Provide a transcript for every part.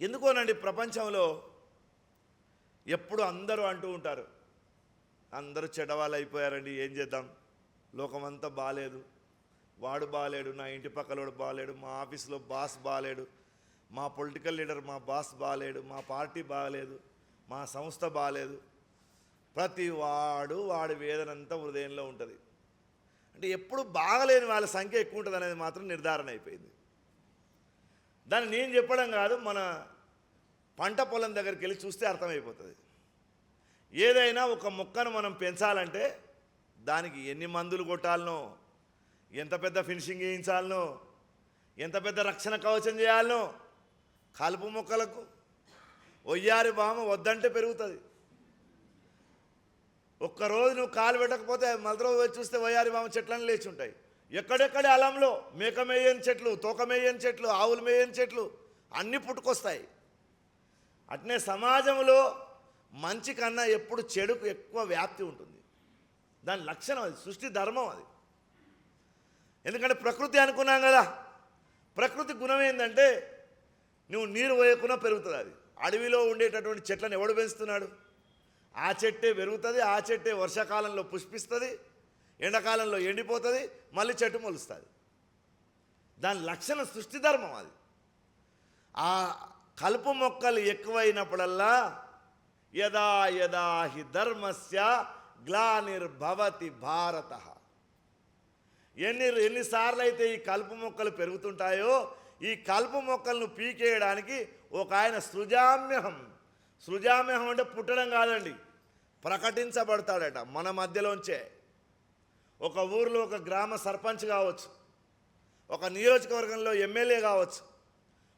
ఎందుకోనండి ప్రపంచంలో ఎప్పుడు అందరూ అంటూ ఉంటారు, అందరూ చెడ్డవాళ్ళు అయిపోయారండి, ఏం చేద్దాం, లోకమంతా బాగాలేదు, వాడు బాగాలేడు, నా ఇంటి పక్కలోడు బాగాలేడు, మా ఆఫీస్లో బాస్ బాగాలేడు, మా పొలిటికల్ లీడర్ మా బాస్ బాగాలేడు, మా పార్టీ బాగాలేదు, మా సంస్థ బాగాలేదు. ప్రతి వాడి వేదనంతా హృదయంలో ఉంటుంది. అంటే ఎప్పుడు బాగలేని వాళ్ళ సంఖ్య ఎక్కువ ఉంటుంది అనేది మాత్రం నిర్ధారణ అయిపోయింది. దాన్ని నేను చెప్పడం కాదు, మన పంట పొలం దగ్గరికి వెళ్ళి చూస్తే అర్థమైపోతుంది. ఏదైనా ఒక మొక్కను మనం పెంచాలంటే దానికి ఎన్ని మందులు కొట్టాలనో, ఎంత పెద్ద ఫినిషింగ్ వేయించాలనో, ఎంత పెద్ద రక్షణ కవచం చేయాలనో. కలుపు మొక్కలకు ఒయ్యారి బామ వద్దంటే పెరుగుతుంది. ఒక్కరోజు నువ్వు కాలు పెట్టకపోతే మళ్ళీ రోజు వచ్చి చూస్తే వయ్యారి బామ చెట్లను లేచి ఉంటాయి. ఎక్కడెక్కడే అలంలో మేక మేయని చెట్లు, తోక మేయని చెట్లు, ఆవులు మేయని చెట్లు అన్నీ పుట్టుకొస్తాయి. అట్నే సమాజంలో మంచి కన్నా ఎప్పుడు చెడుకు ఎక్కువ వ్యాప్తి ఉంటుంది. దాని లక్షణం అది, సృష్టి ధర్మం అది. ఎందుకంటే ప్రకృతి అనుకున్నాం కదా, ప్రకృతి గుణం ఏంటంటే నువ్వు నీరు పోయకున్నా పెరుగుతుంది. అది అడవిలో ఉండేటటువంటి చెట్లను ఎవడు పెంచుతున్నాడు? ఆ చెట్టే పెరుగుతుంది, ఆ చెట్టే వర్షాకాలంలో పుష్పిస్తుంది, ఎండాకాలంలో ఎండిపోతుంది, మళ్ళీ చెట్టు మొలుస్తుంది. దాని లక్షణం సృష్టి ధర్మం అది. ఆ కలుపు మొక్కలు ఎక్కువైనప్పుడల్లా యదా యదా హి ధర్మస్య గ్లానిర్భవతి భారత. ఎన్నిసార్లు అయితే ఈ కలుపు మొక్కలు పెరుగుతుంటాయో, ఈ కలుపు మొక్కలను పీకేయడానికి ఒక ఆయన సృజామ్యహం అంటే పుట్టడం కాదండి, ప్రకటించబడతాడట మన మధ్యలోంచే. ఒక ఊరిలో ఒక గ్రామ సర్పంచ్ కావచ్చు, ఒక నియోజకవర్గంలో ఎమ్మెల్యే కావచ్చు,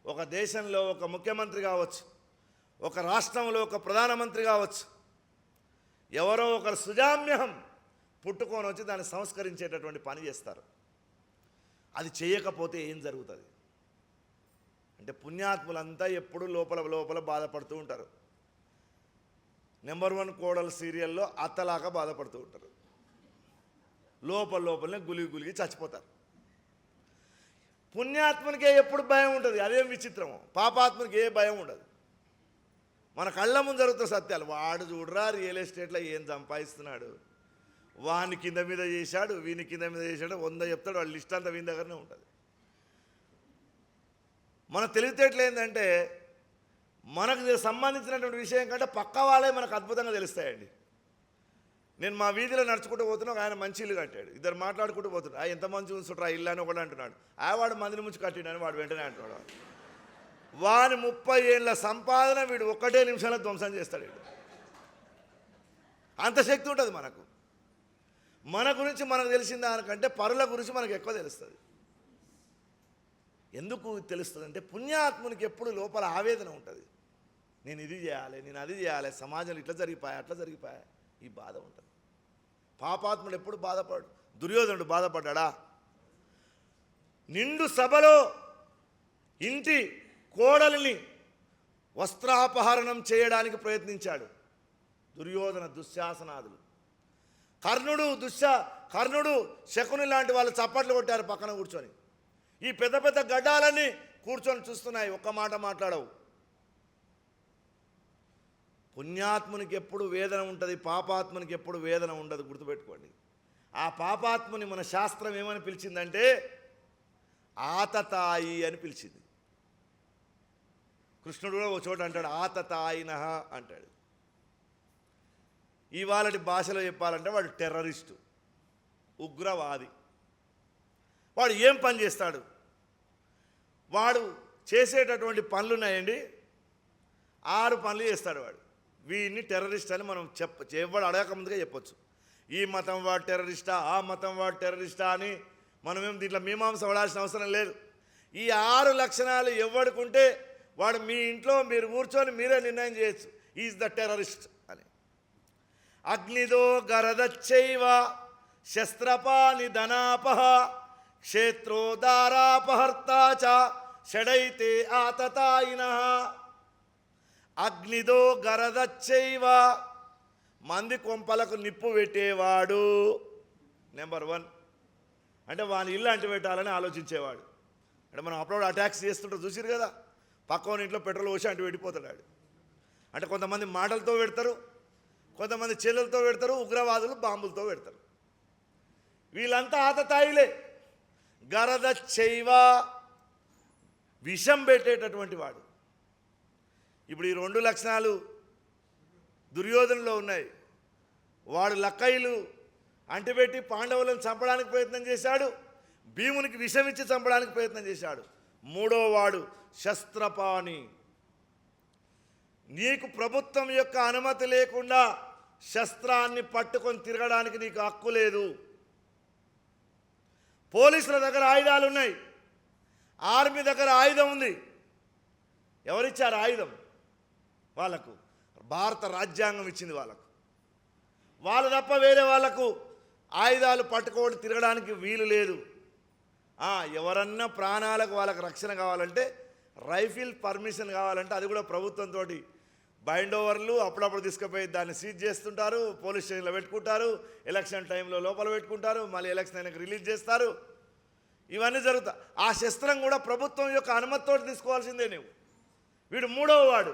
ఒక దేశంలో ఒక ముఖ్యమంత్రి కావచ్చు, ఒక రాష్ట్రంలో ఒక ప్రధానమంత్రి కావచ్చు. ఎవరో ఒకరు సుజామ్యహం పుట్టుకొని వచ్చి దాన్ని సంస్కరించేటటువంటి పని చేస్తారు. అది చేయకపోతే ఏం జరుగుతుంది అంటే పుణ్యాత్ములంతా ఎప్పుడు లోపల బాధపడుతూ ఉంటారు. నెంబర్ 1 కోడలు సీరియల్లో అత్తలాగా బాధపడుతూ ఉంటారు. లోపలనే గులిగి చచ్చిపోతారు. పుణ్యాత్మునికే ఎప్పుడు భయం ఉంటుంది, అదేం విచిత్రమో. పాపాత్మునికి ఏ భయం ఉండదు. మన కళ్ళ ముందు జరుగుతున్న సత్యాలు. వాడు చూడరా రియల్ ఎస్టేట్లో ఏం సంపాదిస్తున్నాడు, వాని కింద మీద చేశాడు, వీని కింద మీద చేశాడు, 100 చెప్తాడు, వాళ్ళ లిస్ట్ అంతా వీని దగ్గరనే ఉంటుంది. మన తెలివితేటలు ఏంటంటే మనకు సంబంధించినటువంటి విషయం కంటే పక్క వాళ్ళే మనకు అద్భుతంగా తెలుస్తాయండి. నేను మా వీధిలో నడుచుకుంటూ పోతున్నా, ఆయన మంచి ఇల్లు కట్టాడు, ఇద్దరు మాట్లాడుకుంటూ పోతున్నాడు. ఎంత మంచి ఉంచుట్రా ఇల్లు అని ఒకటి అంటున్నాడు. వాడు మందిని ముంచి కట్టిండని వాడు వెంటనే అంటున్నాడు. వాని 30 ఏళ్ళ సంపాదన వీడు 1 నిమిషంలో ధ్వంసం చేస్తాడు. వీడు అంత శక్తి ఉంటుంది మనకు. మన గురించి మనకు తెలిసిన దానికంటే పరుల గురించి మనకు ఎక్కువ తెలుస్తుంది. ఎందుకు తెలుస్తుంది అంటే పుణ్యాత్మునికి ఎప్పుడు లోపల ఆవేదన ఉంటుంది. నేను ఇది చేయాలి, నేను అది చేయాలి, సమాజంలో ఇట్లా జరిగిపోయా అట్లా జరిగిపోయా, ఈ బాధ ఉంటుంది. పాపాత్ముడు ఎప్పుడు బాధపడు. దుర్యోధనుడు బాధపడ్డా? నిండు సభలో ఇంటి కోడలిని వస్త్రాపహరణం చేయడానికి ప్రయత్నించాడు దుర్యోధన దుశ్శాసనాదులు. కర్ణుడు శకుని లాంటి వాళ్ళు చప్పట్లు కొట్టారు పక్కన కూర్చొని. ఈ పెద్ద పెద్ద గడ్డాలన్నీ కూర్చొని చూస్తున్నాయి, ఒక్క మాట మాట్లాడవు. పుణ్యాత్మునికి ఎప్పుడు వేదన ఉంటుంది, పాపాత్మునికి ఎప్పుడు వేదన ఉండదు, గుర్తుపెట్టుకోండి. ఆ పాపాత్ముని మన శాస్త్రం ఏమని పిలిచిందంటే ఆతతాయి అని పిలిచింది. కృష్ణుడు కూడా ఒక చోట అంటాడు ఆతతాయినః అంటాడు. ఇవాళటి భాషలో చెప్పాలంటే వాడు టెర్రరిస్టు, ఉగ్రవాది. వాడు ఏం పని చేస్తాడు? వాడు చేసేటటువంటి పనులు ఉన్నాయండి, 6 పనులు చేస్తాడు వాడు. వీడిని టెర్రరిస్ట్ అని మనం ఎవడు అడగకముందుగా చెప్పొచ్చు. ఈ మతం వాడు టెర్రరిస్టా, ఆ మతం వాడు టెర్రరిస్టా అని మనమేం దీంట్లో మీమాంస పడాల్సిన అవసరం లేదు. ఈ 6 లక్షణాలు ఎవడుకుంటే వాడు మీ ఇంట్లో మీరు కూర్చొని మీరే నిర్ణయం చేయొచ్చు, ఈజ్ ద టెర్రరిస్ట్ అని. అగ్నిదో గరదచ్చైవ శస్త్రపాని ధనాపహ క్షేత్రోదారాపహర్త చ షడైతే ఆతతాయినః. అగ్నిదో గరదచ్చైవ మంది కొంపలకు నిప్పు పెట్టేవాడు నెంబర్ 1. అంటే వాని ఇల్లు అంటి పెట్టాలని ఆలోచించేవాడు. అంటే మనం అప్పుడప్పుడు అటాక్స్ చేస్తుంటే చూసిరు కదా, పక్కన ఇంట్లో పెట్రోల్ పోసి అంటూ వెళ్ళిపోతాడు. అంటే కొంతమంది మాటలతో పెడతారు, కొంతమంది చెల్లెలతో పెడతారు, ఉగ్రవాదులు బాంబులతో పెడతారు. వీళ్ళంతా ఆతతాయిలే. గరద చైవ, విషం పెట్టేటటువంటి వాడు. ఇప్పుడు ఈ 2 లక్షణాలు దుర్యోధనలో ఉన్నాయి. వాడు లక్కయ్యలు అంటిపెట్టి పాండవులను చంపడానికి ప్రయత్నం చేశాడు, భీమునికి విషం ఇచ్చి చంపడానికి ప్రయత్నం చేశాడు. 3వ వాడు శస్త్రపాణి. నీకు ప్రభుత్వం యొక్క అనుమతి లేకుండా శస్త్రాన్ని పట్టుకొని తిరగడానికి నీకు హక్కు లేదు. పోలీసుల దగ్గర ఆయుధాలు ఉన్నాయి, ఆర్మీ దగ్గర ఆయుధం ఉంది. ఎవరిచ్చారు ఆయుధం? వాళ్ళకు భారత రాజ్యాంగం ఇచ్చింది. వాళ్ళు తప్ప వేరే వాళ్ళకు ఆయుధాలు పట్టుకోవడం తిరగడానికి వీలు లేదు. ఎవరన్నా ప్రాణాలకు వాళ్ళకు రక్షణ కావాలంటే, రైఫిల్ పర్మిషన్ కావాలంటే అది కూడా ప్రభుత్వంతో బైండ్ ఓవర్లు అప్పుడప్పుడు తీసుకుపోయి దాన్ని సీజ్ చేస్తుంటారు, పోలీస్ స్టేషన్లో పెట్టుకుంటారు, ఎలక్షన్ టైంలో లోపల పెట్టుకుంటారు, మళ్ళీ ఎలక్షన్ అయినాక రిలీజ్ చేస్తారు. ఇవన్నీ జరుగుతాయి. ఆ శస్త్రం కూడా ప్రభుత్వం యొక్క అనుమతితో తీసుకోవాల్సిందే నువ్వు. వీడు 3వ వాడు.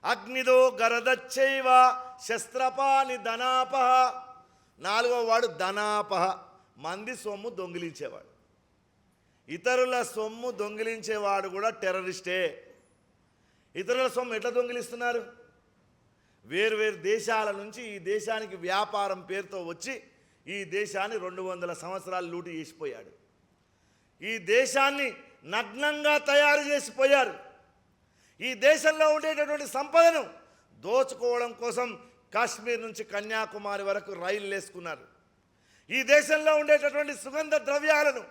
అగ్నిదో గరదచ్చైవ శస్త్రపాని ధనాపహ. 4వ వాడు ధనాపహ, మంది సొమ్ము దొంగిలించేవాడు. ఇతరుల సొమ్ము దొంగిలించేవాడు కూడా టెర్రరిస్టే. ఇతరుల సొమ్ము ఎట్లా దొంగిలిస్తున్నారు? వేరు దేశాల నుంచి ఈ దేశానికి వ్యాపారం పేరుతో వచ్చి ఈ దేశాన్ని 200 సంవత్సరాలు లూటి చేసిపోయాడు. ఈ దేశాన్ని నగ్నంగా తయారు చేసిపోయారు. ఈ దేశంలో ఉండేటటువంటి సంపదను దోచుకోవడం కోసం కాశ్మీర్ నుంచి కన్యాకుమారి వరకు రైళ్లు వేసుకున్నారు. ఈ దేశంలో ఉండేటటువంటి సుగంధ ద్రవ్యాలను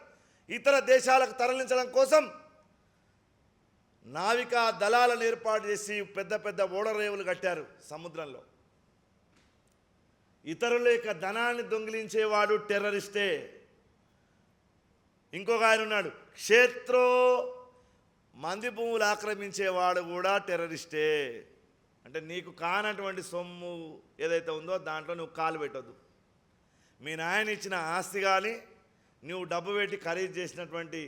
ఇతర దేశాలకు తరలించడం కోసం నావికా దళాలను ఏర్పాటు చేసి పెద్ద పెద్ద ఓడరేవులు కట్టారు సముద్రంలో. ఇతరుల యొక్క ధనాన్ని దొంగిలించేవాడు టెర్రరిస్టే. ఇంకొక ఆయన ఉన్నాడు, క్షేత్రో, మంది భూములు ఆక్రమించేవాడు కూడా టెర్రరిస్టే. అంటే నీకు కానటువంటి సొమ్ము ఏదైతే ఉందో దాంట్లో నువ్వు కాలు పెట్టొద్దు. మీ నాయన ఇచ్చిన ఆస్తి కానీ, నువ్వు డబ్బు పెట్టి ఖరీదు చేసినటువంటి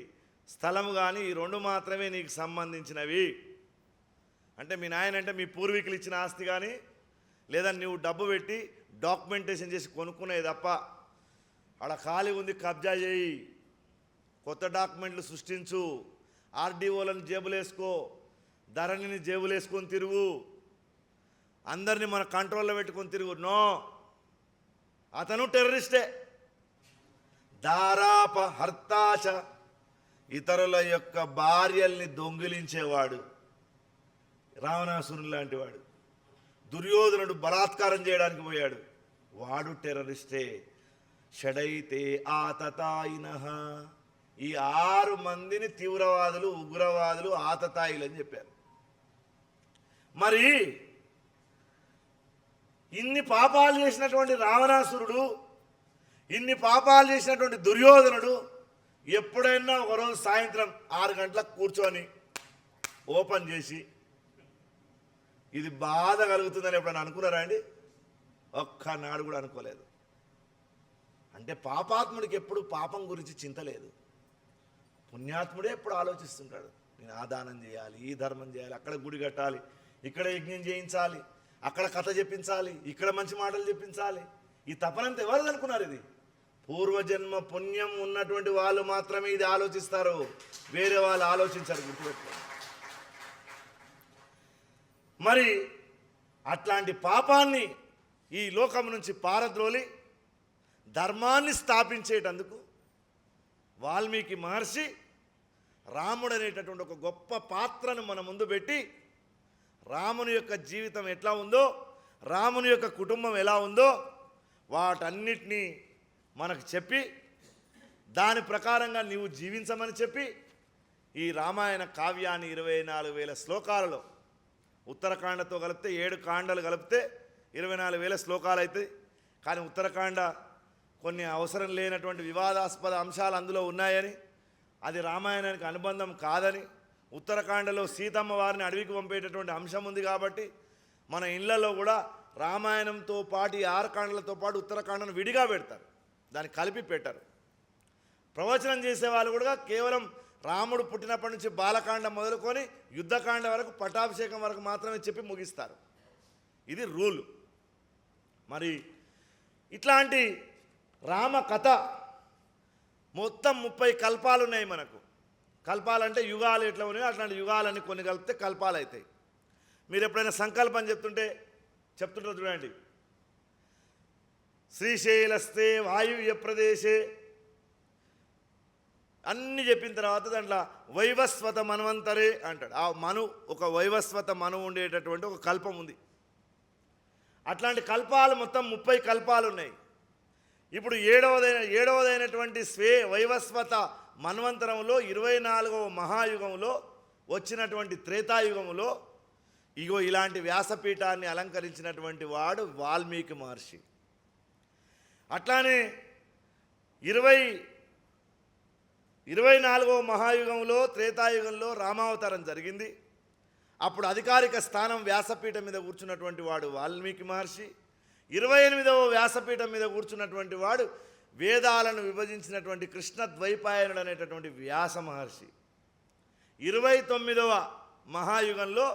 స్థలము కానీ, ఈ 2 మాత్రమే నీకు సంబంధించినవి. అంటే మీ నాయన అంటే మీ పూర్వీకులు ఇచ్చిన ఆస్తి కానీ, లేదా నువ్వు డబ్బు పెట్టి డాక్యుమెంటేషన్ చేసి కొనుక్కునేది తప్ప అక్కడ ఖాళీ ఉంది కబ్జా చేయి, కొత్త డాక్యుమెంట్లు సృష్టించు, ఆర్డీఓలను జేబులేసుకో, ధరణిని జేబులేసుకొని తిరుగు, అందరినీ మన కంట్రోల్లో పెట్టుకొని తిరుగు. నో, అతను టెర్రరిస్టే. దారాప హర్తాశ, ఇతరుల యొక్క భార్యల్ని దొంగిలించేవాడు రావణాసురుని లాంటి వాడు. దుర్యోధనుడు బలాత్కారం చేయడానికి పోయాడు, వాడు టెర్రరిస్టే. షడైతే ఆతతాయినః, ఈ 6 మందిని తీవ్రవాదులు, ఉగ్రవాదులు, ఆతతాయిలు అని చెప్పారు. మరి ఇన్ని పాపాలు చేసినటువంటి రావణాసురుడు, ఇన్ని పాపాలు చేసినటువంటి దుర్యోధనుడు ఎప్పుడైనా ఒకరోజు సాయంత్రం 6 గంటలకు కూర్చొని ఓపెన్ చేసి ఇది బాధ కలుగుతుందని ఎప్పుడైనా అనుకున్నారా అండి? ఒక్కనాడు కూడా అనుకోలేదు. అంటే పాపాత్ముడికి ఎప్పుడు పాపం గురించి చింత లేదు. పుణ్యాత్ముడే ఎప్పుడు ఆలోచిస్తుంటాడు, నేను ఆ దానం చేయాలి, ఈ ధర్మం చేయాలి, అక్కడ గుడి కట్టాలి, ఇక్కడ యజ్ఞం చేయించాలి, అక్కడ కథ చెప్పించాలి, ఇక్కడ మంచి మాటలు చెప్పించాలి. ఈ తపనంతా ఎవరు అనుకున్నారు? ఇది పూర్వజన్మ పుణ్యం ఉన్నటువంటి వాళ్ళు మాత్రమే ఇది ఆలోచిస్తారు, వేరే వాళ్ళు ఆలోచించారు, గుర్తుపెట్టుకోండి. మరి అట్లాంటి పాపాన్ని ఈ లోకం నుంచి పారద్రోలి ధర్మాన్ని స్థాపించేటందుకు వాల్మీకి మహర్షి రాముడు అనేటటువంటి ఒక గొప్ప పాత్రను మన ముందు పెట్టి, రాముని యొక్క జీవితం ఎట్లా ఉందో, రాముని యొక్క కుటుంబం ఎలా ఉందో వాటన్నిటినీ మనకు చెప్పి, దాని ప్రకారంగా నీవు జీవించమని చెప్పి, ఈ రామాయణ కావ్యాన్ని 24,000 శ్లోకాలలో, ఉత్తరకాండతో కలిపితే 7 కాండలు కలిపితే 24,000 శ్లోకాలు అవుతాయి. కానీ ఉత్తరకాండ కొన్ని అవసరం లేనటువంటి వివాదాస్పద అంశాలు అందులో ఉన్నాయని, అది రామాయణానికి అనుబంధం కాదని, ఉత్తరకాండలో సీతమ్మ వారిని అడవికి పంపేటటువంటి అంశం ఉంది కాబట్టి మన ఇళ్లలో కూడా రామాయణంతో పాటు ఈ 6 కాండలతో పాటు ఉత్తరకాండను విడిగా పెడతారు, దాన్ని కలిపి పెట్టారు. ప్రవచనం చేసేవాళ్ళు కూడా కేవలం రాముడు పుట్టినప్పటి నుంచి బాలకాండ మొదలుకొని యుద్ధకాండ వరకు పట్టాభిషేకం వరకు మాత్రమే చెప్పి ముగిస్తారు. ఇది రూలు. మరి ఇట్లాంటి రామ కథ మొత్తం 30 కల్పాలు ఉన్నాయి మనకు. కల్పాలంటే యుగాలు ఎట్లా ఉన్నాయో అట్లాంటి యుగాలన్నీ కొన్ని కలిపితే కల్పాలు అవుతాయి. మీరు ఎప్పుడైనా సంకల్పం చెప్తుంటారు చూడండి. శ్రీశైలస్తే వాయువ్య ప్రదేశే అన్నీ చెప్పిన తర్వాత దాంట్లో వైవస్వత మన్వంతరే అంటాడు. ఆ ఒక వైవస్వత మనువు ఉండేటటువంటి ఒక కల్పం ఉంది. అట్లాంటి కల్పాలు మొత్తం 30 కల్పాలు ఉన్నాయి. ఇప్పుడు ఏడవదైనటువంటి వైవస్వత మన్వంతరంలో 24వ మహాయుగంలో వచ్చినటువంటి త్రేతాయుగంలో ఇగో ఇలాంటి వ్యాసపీఠాన్ని అలంకరించినటువంటి వాడు వాల్మీకి మహర్షి. అట్లానే 24వ మహాయుగంలో త్రేతాయుగంలో రామావతారం జరిగింది. అప్పుడు అధికారిక స్థానం వ్యాసపీఠం మీద కూర్చున్నటువంటి వాడు వాల్మీకి మహర్షి. 28వ వ్యాసపీఠం మీద కూర్చున్నటువంటి వాడు వేదాలను విభజించినటువంటి కృష్ణద్వైపాయనుడు అనేటటువంటి వ్యాస మహర్షి. 29వ మహాయుగంలో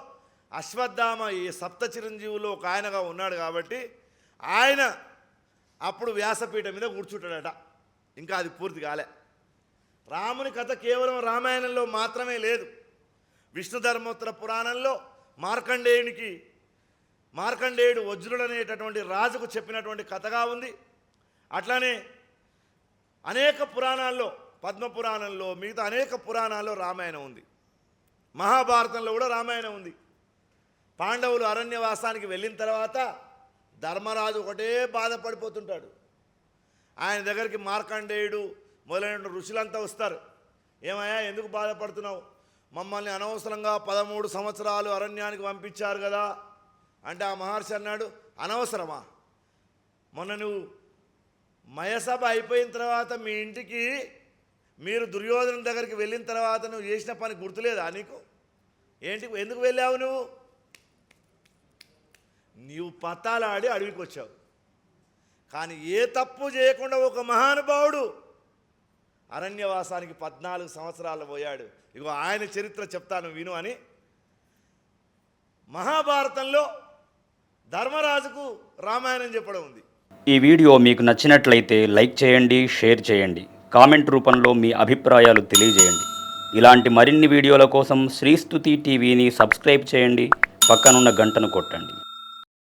అశ్వత్థామ ఈ సప్త చిరంజీవులో ఒక ఆయనగా ఉన్నాడు కాబట్టి ఆయన అప్పుడు వ్యాసపీఠం మీద కూర్చుంటాడట. ఇంకా అది పూర్తి కాలే. రాముని కథ కేవలం రామాయణంలో మాత్రమే లేదు. విష్ణు ధర్మోత్తర పురాణంలో మార్కండేయుడు వజ్రుడు అనేటటువంటి రాజుకు చెప్పినటువంటి కథగా ఉంది. అట్లానే అనేక పురాణాల్లో, పద్మపురాణంలో, మిగతా అనేక పురాణాల్లో రామాయణం ఉంది. మహాభారతంలో కూడా రామాయణం ఉంది. పాండవులు అరణ్యవాసానికి వెళ్ళిన తర్వాత ధర్మరాజు ఒకటే బాధపడిపోతుంటాడు. ఆయన దగ్గరికి మార్కండేయుడు మొదలైన ఋషులంతా వస్తారు. ఏమయ్యా ఎందుకు బాధపడుతున్నావు? మమ్మల్ని అనవసరంగా 13 సంవత్సరాలు అరణ్యానికి పంపించారు కదా అంటే ఆ మహర్షి అన్నాడు, అనవసరమా? మొన్న నువ్వు మయసభ అయిపోయిన తర్వాత మీ ఇంటికి మీరు దుర్యోధన దగ్గరికి వెళ్ళిన తర్వాత నువ్వు చేసిన పని గుర్తులేదా నీకు? ఎందుకు వెళ్ళావు? నీవు పతాలాడి అడవికి వచ్చావు. కానీ ఏ తప్పు చేయకుండా ఒక మహానుభావుడు అరణ్యవాసానికి 14 సంవత్సరాలు పోయాడు. ఇగో ఆయన చరిత్ర చెప్తాను విను అని మహాభారతంలో ధర్మరాజుకు రామాయణం చెప్పడం ఉంది. ఈ వీడియో మీకు నచ్చినట్లయితే లైక్ చేయండి, షేర్ చేయండి, కామెంట్ రూపంలో మీ అభిప్రాయాలు తెలియజేయండి. ఇలాంటి మరిన్ని వీడియోల కోసం శ్రీస్తుతి టీవీని సబ్స్క్రైబ్ చేయండి, పక్కనున్న గంటను కొట్టండి.